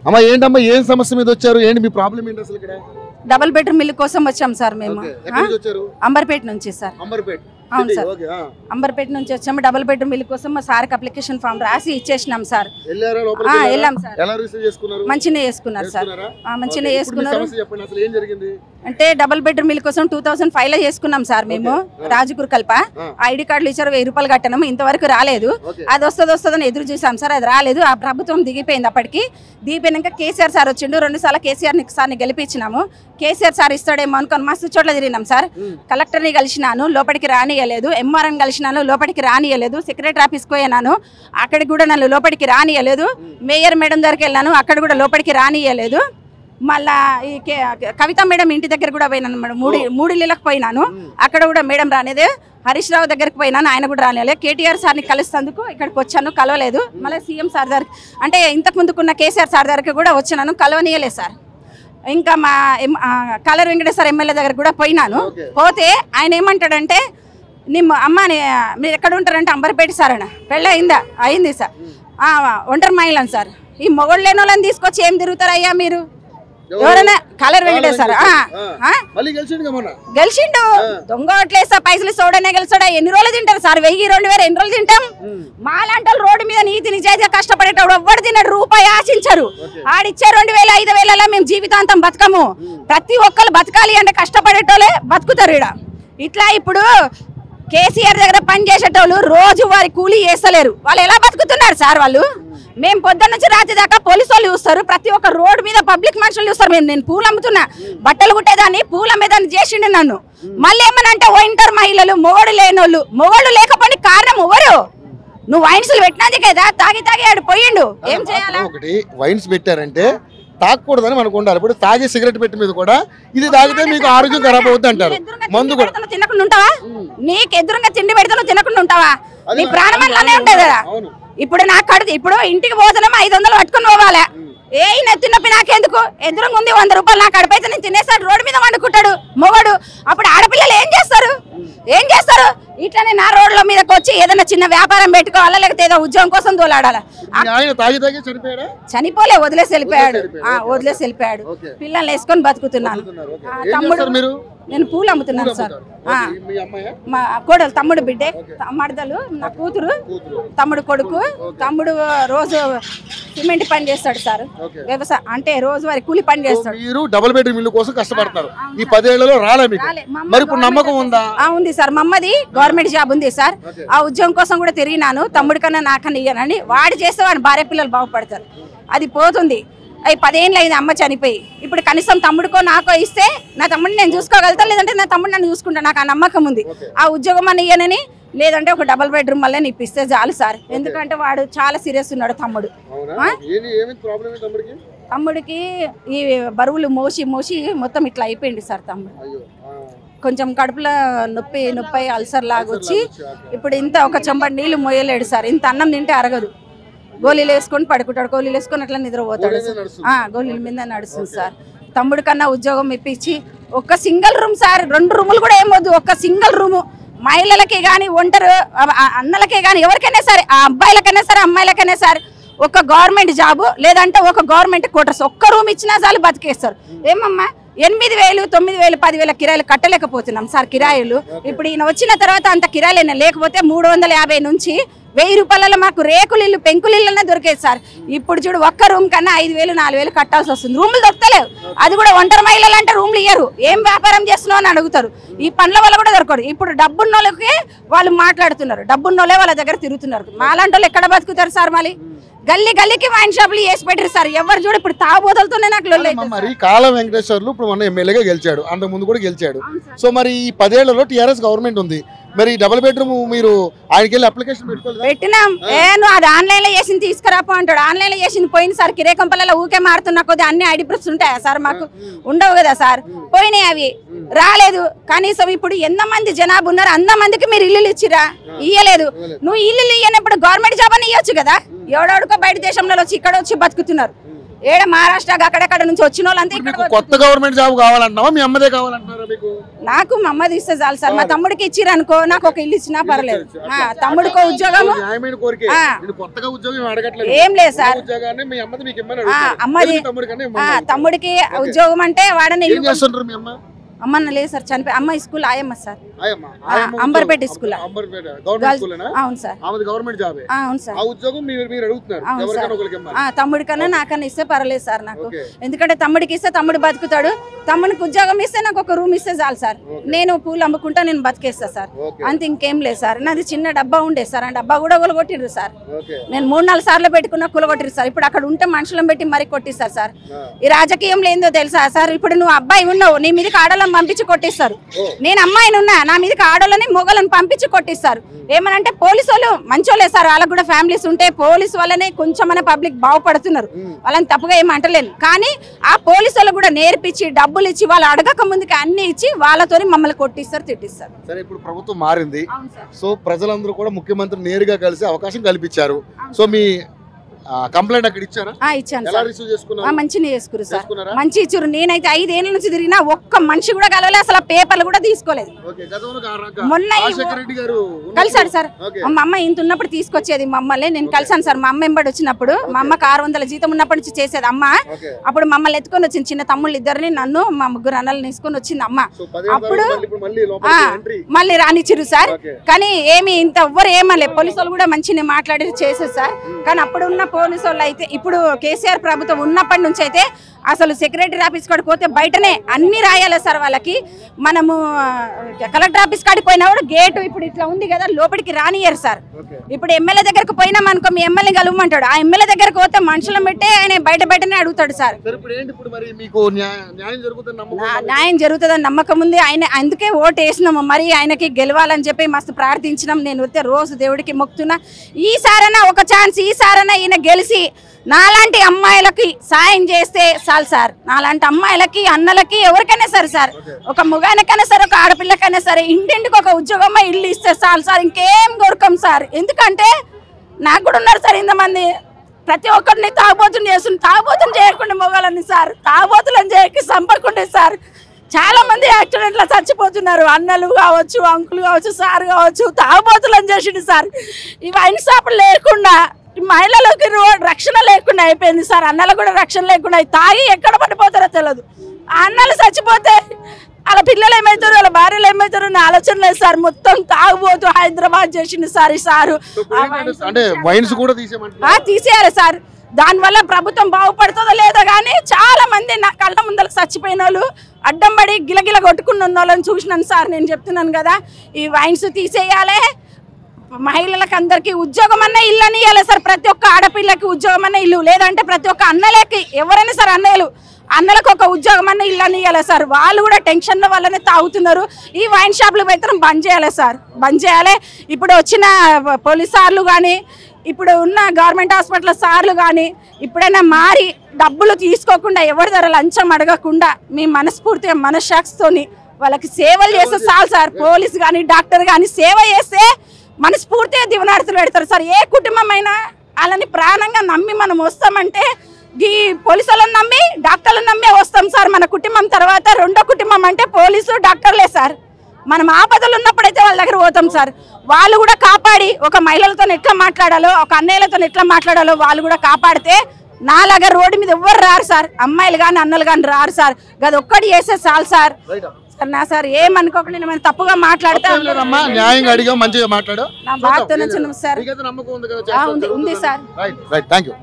అమ్మా ఏంటమ్మా ఏం సమస్య మీద వచ్చారు? ఏంటి మీ ప్రాబ్లం ఏంటి అసలు ఇక్కడ? డబుల్ బెడ్రూమ్ ఇల్లు కోసం వచ్చాం సార్ మేము. అంబర్పేట నుంచి సార్. అవును సార్, అంబర్పేట నుంచి వచ్చాము. డబుల్ బెడ్రూమ్ ఇల్లు కోసం మా సార్కి అప్లికేషన్ ఫామ్ రాసి ఇచ్చేసినాం సార్. వెళ్ళాం సార్. మంచిగా చేసుకున్నారు సార్, మంచిగా చేసుకున్నారు. అంటే డబుల్ బెడ్రూమ్ ఇల్లు కోసం 2005 లో చేసుకున్నాం సార్ మేము. రాజుకూర్ కల్ప ఐడి కార్డులు ఇచ్చారు, 1000 రూపాయలు కట్టాము. ఇంతవరకు రాలేదు. అది వస్తుందని ఎదురు చూసాం సార్, అది రాలేదు. ఆ ప్రభుత్వం దిగిపోయింది. అప్పటికి దిగిపోయినాక కేసీఆర్ సార్ వచ్చిండు. 2 సార్లు కేసీఆర్ సార్ని గెలిపించినాము. కేసీఆర్ సార్ ఇస్తాడేమో అనుకొని మస్తు చోట్ల తిరిగినాం సార్. కలెక్టర్ని కలిసినాను, లోపలికి రానియలేదు. ఎంఆర్ఎన్ కలిసినాను, లోపలికి రానియలేదు. సెక్రటరీ ఆఫీస్కి పోయినాను, అక్కడికి కూడా నన్ను లోపలికి రానియలేదు. మేయర్ మేడం దగ్గరికి వెళ్ళాను, అక్కడ కూడా లోపలికి రానియలేదు. మళ్ళా ఈ కవిత మేడం ఇంటి దగ్గర కూడా పోయినాను మేడం. మూడు ఇళ్ళకి పోయినాను, అక్కడ కూడా మేడం రానేదే. హరీష్ రావు దగ్గరికి పోయినాను, ఆయన కూడా రానియలేదు. కేటీఆర్ సార్ని కలిస్తేందుకు ఇక్కడికి వచ్చాను, కలవలేదు. మళ్ళీ సీఎం సార్ దగ్గరికి అంటే ఇంతకు ముందుకున్న కేసీఆర్ సార్ దగ్గరికి కూడా వచ్చినాను, కలవనీయలేదు సార్. ఇంకా మా కలర్ వెంకటేశ్వర ఎమ్మెల్యే దగ్గర కూడా పోయినాను. పోతే ఆయన ఏమంటాడంటే, అమ్మ మీరు ఎక్కడ ఉంటారంటే అంబర్పేట సార్ అన్న. పెళ్ళి అయింది సార్, ఒంటరి మహిళను సార్. ఈ మొగోళ్ళు లేని వాళ్ళని తీసుకొచ్చి ఏం తిరుగుతారయ్యా మీరు? ఎవరైనా కలర్ వెంకటేశ్వర గెలిచిండు. దొంగ ఓట్లేస్తా పైసలు చూడనే గెలిచాడా? ఎన్ని రోజులు తింటారు సార్? 1000, 2000 ఎన్ని రోజులు తింటాం? మాలాంటి వాళ్ళు రోడ్డు మీద నీతి నిజాయితీగా కష్టపడేటప్పుడు ఎవ్వరు తిన్నాడు, రూపాయి ఆశించరు. ఆడిచ్చే 2000, 5000 మేము జీవితాంతం బతకము. ప్రతి ఒక్కరు బతకాలి అంటే కష్టపడేటోళ్ళే బతుకుతారు ఈడ. ఇట్లా ఇప్పుడు కేసీఆర్ దగ్గర పని చేసేటోళ్ళు రోజు వారి కూలీ చేస్తలేరు. వాళ్ళు ఎలా బతుకుతున్నారు సార్? వాళ్ళు మేము పొద్దున్న నుంచి రాత్రి దాకా పోలీసు వాళ్ళు చూస్తారు, ప్రతి ఒక్క రోడ్డు మీద పబ్లిక్ మనుషులు చూస్తారు. నేను పూలు అమ్ముతున్నా, బట్టలు కుట్టేదాన్ని, పూలు అమ్మేదాన్ని చేసిండు నన్ను. మళ్ళీ ఏమనంటే ఒంటరి మహిళలు, మొగడు లేనోళ్ళు. మొగడు లేకపోతే కారణం ఎవరు? నువ్వు వైన్స్లు పెట్టినది కదా, తాగి ఆడు పోయిండు. ఏం చేయాలి? ఒకటి వైన్స్ పెట్టారంటే తాగకూడదని మనకు ఉండాలి. ఇప్పుడు తాగే సిగరెట్ పెట్టి మీద కూడా ఇది తాగితే మీకు ఆరోగ్యం ఖరాబ్ అవుతుంది అంటారు. మందు కూడా తినకుండా ఉంటావా? నీకు ఎదురుగా తిండి పెడితే తినకుండా ఉంటావా? నీ ప్రాణం అలానే ఉంటుంది కదా. ఇప్పుడు నా కడుపు ఇప్పుడు ఇంటికి పోతున్నాం 500 పట్టుకుని పోవాలి. ఏ తిన్నప్పి నాకెందుకు? ఎదురుగా ఉంది 100 రూపాయలు, నా కడుపు అయితే నేను తినేసాడు. రోడ్డు మీద వండుకుంటాడు మొగడు. అప్పుడు ఆడపిల్లలు ఏం చేస్తారు? ఇట్లనే నా రోడ్ల మీదకి వచ్చి ఏదైనా చిన్న వ్యాపారం పెట్టుకోవాలా, లేకపోతే ఏదో ఉద్యోగం కోసం దోలాడాలా? చనిపోలే, వదిలేసి వెళ్ళిపోయాడు. పిల్లల్ని వేసుకొని బతుకుతున్నాను. తమ్ముడు, నేను పూలు అమ్ముతున్నాను సార్. మా కోడలు, తమ్ముడు బిడ్డే, మడదలు, నా కూతురు, తమ్ముడు కొడుకు. తమ్ముడు రోజు సిమెంట్ పని చేస్తాడు సార్, వ్యవసాయం అంటే రోజువారీ కూలి పని చేస్తాడు. మీరు డబుల్ బెడ్రూమ్ ఇల్లు కోసం కష్టపడతారు. ఈ 10 ఏళ్లలో రాలే మీకు? మరి ఇప్పుడు నమ్మకం ఉందా? ఉంది సార్, మమ్మది గవర్నమెంట్ జాబ్ ఉంది సార్. ఆ ఉద్యోగం కోసం కూడా తిరిగినాను. తమ్ముడి కన్నా నాకన్నా ఇయ్యనని. వాడు చేస్తే వాడు భార్య పిల్లలు బాగుపడతారు. అది పోతుంది. అవి 10 ఏళ్ళు అయింది అమ్మ చనిపోయి. ఇప్పుడు కనీసం తమ్ముడికో నాకో ఇస్తే నా తమ్ముడిని నేను చూసుకోగలుగుతాను, లేదంటే నా తమ్ముడు నన్ను చూసుకుంటా. నాకు ఆ నమ్మకం ఉంది. ఆ ఉద్యోగం అని ఇయ్యనని, లేదంటే ఒక డబుల్ బెడ్రూమ్ వల్లే ఇప్పిస్తే చాలు సార్. ఎందుకంటే వాడు చాలా సీరియస్ ఉన్నాడు తమ్ముడు. తమ్ముడికి ఈ బరువులు మోసి మొత్తం ఇట్లా అయిపోయింది సార్. తమ్ముడు కొంచెం కడుపులో నొప్పి అల్సర్ లాగా వచ్చి ఇప్పుడు ఇంత ఒక చెంబడి నీళ్లు మోయలేడు సార్. ఇంత అన్నం తింటే అరగదు. గోళీలు వేసుకొని పడుకుంటాడు, గోళీలు వేసుకొని అట్లా నిద్రపోతాడు. గోళీల మీద నడుస్తుంది సార్. తమ్ముడు కన్నా ఉద్యోగం ఇప్పించి ఒక్క సింగిల్ రూమ్ సార్, 2 రూములు కూడా ఏమొద్దు, ఒక్క సింగిల్ రూము. మహిళలకే కానీ, ఒంటరి అన్నలకే కానీ, ఎవరికైనా సరే, ఆ అబ్బాయిలకైనా సరే అమ్మాయిలకైనా సరే, ఒక గవర్నమెంట్ జాబు లేదంటే ఒక గవర్నమెంట్ క్వార్టర్స్, ఒక్క రూమ్ ఇచ్చినా చాలు బతికేస్తారు. ఏమమ్మా 8,000, 9,000, 10,000 కిరాయిలు కట్టలేకపోతున్నాం సార్. కిరాయిలు ఇప్పుడు ఈయన వచ్చిన తర్వాత అంత కిరాయిలైనా, లేకపోతే 350 నుంచి 1000 రూపాయలలో మాకు రేకులిల్లు, పెంకులిళ్ళనే దొరికేది సార్. ఇప్పుడు చూడు, ఒక్క రూమ్ కన్నా 5,000, 4,000 కట్టాల్సి వస్తుంది. రూములు దొరకలేవు. అది కూడా ఒంటరి మహిళలు అంటే రూమ్లు ఇయ్యరు. ఏం వ్యాపారం చేస్తున్నావు అని అడుగుతారు. ఈ పనుల వల్ల కూడా దొరకరు. ఇప్పుడు డబ్బున్నోళ్ళకి వాళ్ళు మాట్లాడుతున్నారు, డబ్బున్నోళ్ళే వాళ్ళ దగ్గర తిరుగుతున్నారు. మాలాంటి వాళ్ళు ఎక్కడ బతుకుతారు సార్? మళ్ళీ గల్లీకి వైన్ షాపులు వేసి పెట్టారు సార్. ఎవరు చూడు ఇప్పుడు తాగుబోతులతోనే నాకు లొల్లి. మరి కాళ వెంకటేశ్వర్లు ఇప్పుడు మన ఎమ్మెల్యేగా గెలిచాడు, అంతకు ముందు కూడా గెలిచాడు. సో మరి ఈ 10 ఏళ్లలో టీఆర్ఎస్ గవర్నమెంట్ ఉంది. మరి డబుల్ బెడ్రూమ్ మీరు ఆయనకి వెళ్ళి అప్లికేషన్ పెట్టినాం. నువ్వు అది ఆన్లైన్ లో చేసింది తీసుకురాపో అంటాడు. ఆన్లైన్ లో చేసింది పోయింది సార్. కిరేకంపల్లలో ఊకే మారుతున్నా కొద్ది అన్ని ఐడి ప్రూఫ్స్ ఉంటాయా సార్? మాకు ఉండవు కదా సార్. పోయినాయి, అవి రాలేదు. కనీసం ఇప్పుడు ఎంతమంది జనాభా ఉన్నారు అంతమందికి మీరు ఇల్లులు ఇచ్చిరా? ఇయ్యలేదు. నువ్వు ఇల్లులు ఇయ్యనప్పుడు గవర్నమెంట్ జాబ్ అని ఇవ్వచ్చు కదా. ఎవడెవడికో బయట దేశంలో వచ్చి ఇక్కడ వచ్చి బతుకుతున్నారు. ఏడ మహారాష్ట్ర అక్కడక్కడ నుంచి వచ్చిన వాళ్ళంతా ఇక్కడ. కొత్త గవర్నమెంట్ జాబ్ కావాలంటున్నావా? మీ అమ్మదే కావాలంటున్నారా మీకు? నాకు మా అమ్మది ఇస్తే చాలు సార్. మా తమ్ముడికి ఇచ్చిరు అనుకో, నాకు ఒక ఇల్లు ఇచ్చినా పర్లేదు. తమ్ముడికో ఉద్యోగం ఏం లేదు సార్. అమ్మది తమ్ముడికి ఉద్యోగం అంటే వాడని అమ్మన్న లేదు సార్, చనిపోయి. అమ్మ స్కూల్ ఆయమ్మ సార్, అంబర్పేట స్కూల్. అవును సార్, అవును సార్. తమ్ముడికన్నా నాకన్నా ఇస్తే పర్లేదు సార్ నాకు. ఎందుకంటే తమ్ముడికి ఇస్తే తమ్ముడు బతుకుతాడు, తమ్ముడికి ఉద్యోగం ఇస్తే నాకు ఒక రూమ్ ఇస్తే చాలు సార్. నేను పూలు అమ్ముకుంటా, నేను బతికేస్తా సార్, అంత ఇంకేం లేదు సార్. నాది చిన్న డబ్బా ఉండే సార్, ఆ డబ్బా కూడా కూలగొట్టిర్రు సార్. నేను 3-4 సార్లు పెట్టుకున్నా కూలగొట్టిరు సార్. ఇప్పుడు అక్కడ ఉంటే మనుషులను పెట్టి మరీ కొట్టిస్తారు సార్. ఈ రాజకీయంలో ఏందో తెలుసా సార్, ఇప్పుడు నువ్వు అబ్బాయి ఉన్నావు, నీ మీదకి ఆడవాళ్ళని పంపించి కొట్టిస్తారు. నేను అమ్మాయిని ఉన్నా, నా మీదకి ఆడవాళ్ళని మొగలను పంపించి కొట్టిస్తారు. ఏమనంటే పోలీసు వాళ్ళు మంచోళ్ళే సార్, వాళ్ళకు కూడా ఫ్యామిలీస్ ఉంటే పోలీసు వాళ్ళనే కొంచెం పబ్లిక్ బాగుపడుతున్నారు, వాళ్ళని తప్పుగా ఏమంటలేను. కానీ ఆ పోలీసు వాళ్ళు కూడా నేర్పించి డబ్బులు ఇచ్చి వాళ్ళు అడగక ముందుకి అన్ని ఇచ్చి వాళ్ళతో మమ్మల్ని కొట్టిస్తారు, తిట్టిస్తారు. సరే, ఇప్పుడు ప్రభుత్వం మారింది, సో ప్రజలందరూ కూడా ముఖ్యమంత్రి నేరుగా కలిసి అవకాశం కల్పించారు. సో మీ కంప్లైంట్ అక్కడ ఇచ్చారా? ఇచ్చాను సార్, మంచిగా చేసుకురు సార్, మంచి ఇచ్చారు. నేనైతే 5 ఏళ్ళ నుంచి తిరిగినా ఒక్క మనిషి కూడా కలవలేదు, అసలు పేపర్లు కూడా తీసుకోలేదు. మొన్న కలిసాడు సార్, మా అమ్మ ఇంత ఉన్నప్పుడు తీసుకొచ్చేది మమ్మల్ని, నేను కలిసాను సార్. మా అమ్మ ఎంబడి వచ్చినప్పుడు, మా అమ్మకి 600 జీతం ఉన్నప్పటి నుంచి చేసేది అమ్మ. అప్పుడు మమ్మల్ని ఎత్తుకొని వచ్చింది, చిన్న తమ్ముళ్ళు ఇద్దరిని, నన్ను మా 3 అన్నల్ని తీసుకొని వచ్చింది అమ్మ. అప్పుడు మళ్ళీ రానిచ్చిరు సార్. కానీ ఏమి ఇంత ఎవ్వరు ఏమలే, పోలీసు వాళ్ళు కూడా మంచిగా మాట్లాడి చేసేది సార్. కానీ అప్పుడు ఉన్న పోలీసు వాళ్ళు అయితే, ఇప్పుడు కేసీఆర్ ప్రభుత్వం ఉన్నప్పటి నుంచి అయితే అసలు సెక్రటరీ ఆఫీస్ కాడికి పోతే బయటనే అన్ని రాయాలి సార్ వాళ్ళకి. మనము కలెక్టర్ ఆఫీస్ కాడికి పోయినా కూడా గేటు ఇప్పుడు ఇట్లా ఉంది కదా, లోపలికి రానియరు సార్. ఇప్పుడు ఎమ్మెల్యే దగ్గరకు పోయినాం అనుకో, మీ ఎమ్మెల్యే కలవమంటాడు, ఆ ఎమ్మెల్యే దగ్గరకు పోతే మనుషులను పెట్టే ఆయన బయటనే అడుగుతాడు సార్. న్యాయం జరుగుతుందని నమ్మకం ఉంది, ఆయన అందుకే ఓటు వేసినాము. మరి ఆయనకి గెలవాలని చెప్పి మస్తు ప్రార్థించినాం. నేను వస్తే రోజు దేవుడికి మొక్కుతున్నా, ఈసారైనా ఒక ఛాన్స్, ఈసారైనా ఈయన గెలిచి నాలాంటి అమ్మాయిలకి సాయం చేస్తే చాలు సార్. నాలాంటి అమ్మాయిలకి, అన్నలకి, ఎవరికైనా సరే సార్, ఒక మగానికైనా సరే, ఒక ఆడపిల్లకైనా సరే, ఇంటింటికి ఒక ఉద్యోగం ఇల్లు ఇస్తే చాలు సార్, ఇంకేం కోరుకోం సార్. ఎందుకంటే నాకు కూడా ఉన్నారు సార్ ఇంతమంది, ప్రతి ఒక్కరిని తాగుబోతుని చేస్తుంది, తాగుబోతుని చేయకుండా మొగాలని సార్, తాగుబోతులను చేయక చంపకుండా సార్. చాలా మంది యాక్సిడెంట్లో చచ్చిపోతున్నారు, అన్నలు కావచ్చు, అంకులు కావచ్చు, సార్ కావచ్చు, తాగుబోతులను చేసిండు సార్. ఈ వైన్ షాపులు లేకుండా మహిళలకు రక్షణ లేకుండా అయిపోయింది సార్, అన్నలకు కూడా రక్షణ లేకుండా, తాగి ఎక్కడ పడిపోతారో తెలియదు. ఆ అన్నలు చచ్చిపోతే వాళ్ళ పిల్లలు ఏమవుతారు, వాళ్ళ భార్యలు ఏమవుతారు అనే ఆలోచన లేదు సార్. మొత్తం తాగుబోతూ హైదరాబాద్ చేసింది సార్ ఈ సారు. తీసేయాలి సార్, దానివల్ల ప్రభుత్వం బాగుపడుతుందో లేదో కానీ చాలా మంది నా కళ్ళ ముందరకు చచ్చిపోయిన వాళ్ళు, అడ్డం పడి గిలగిల కొట్టుకుని ఉన్న వాళ్ళని చూసినాను సార్. నేను చెప్తున్నాను కదా, ఈ వైన్స్ తీసేయాలి, మహిళలకు అందరికీ ఉద్యోగం అన్న ఇల్లు అని ఇవ్వాలి సార్. ప్రతి ఒక్క ఆడపిల్లకి ఉద్యోగం అన్న ఇల్లు, లేదంటే ప్రతి ఒక్క అన్నలకి, ఎవరైనా సార్ అన్నలకు ఒక ఉద్యోగం అన్న ఇల్లు అని ఇవ్వాలి సార్. వాళ్ళు కూడా టెన్షన్ల వల్లనే తాగుతున్నారు. ఈ వైన్ షాపులు మాత్రం బంద్ చేయాలి సార్, బంద్ చేయాలి. ఇప్పుడు వచ్చిన పోలీస్ సార్లు కానీ, ఇప్పుడు ఉన్న గవర్నమెంట్ హాస్పిటల్ సార్లు కానీ ఇప్పుడైనా మారి డబ్బులు తీసుకోకుండా, ఎవరి ధర లంచం అడగకుండా, మీ మనస్ఫూర్తిగా మనశ్శాఖతోని వాళ్ళకి సేవలు చేస్తే చాలు సార్. పోలీస్ కానీ, డాక్టర్ కానీ సేవ చేస్తే మనస్ఫూర్తిగా దివనార్థులు పెడతారు సార్. ఏ కుటుంబం అయినా వాళ్ళని ప్రాణంగా నమ్మి మనం వస్తామంటే, ఈ పోలీసు వాళ్ళని నమ్మి, డాక్టర్లను నమ్మి వస్తాం సార్. మన కుటుంబం తర్వాత రెండో కుటుంబం అంటే పోలీసు, డాక్టర్లే సార్. మనం ఆపదలు ఉన్నప్పుడైతే వాళ్ళ దగ్గర పోతాం సార్. వాళ్ళు కూడా కాపాడి, ఒక మహిళలతో ఎట్లా మాట్లాడాలో, ఒక అన్నయ్యలతో ఎట్లా మాట్లాడాలో వాళ్ళు కూడా కాపాడితే నాలాగా రోడ్డు మీద ఎవ్వరు రారు సార్. అమ్మాయిలు కానీ, అన్నలు కానీ రారు సార్. అది ఒక్కటి చేస్తే చాలు సార్. నా సార్ ఏమనుకోకుండా నేను తప్పుగా మాట్లాడితే న్యాయంగా అడిగా, మంచిగా మాట్లాడు. నా బాధతో సార్ ఉంది సార్. Thank you.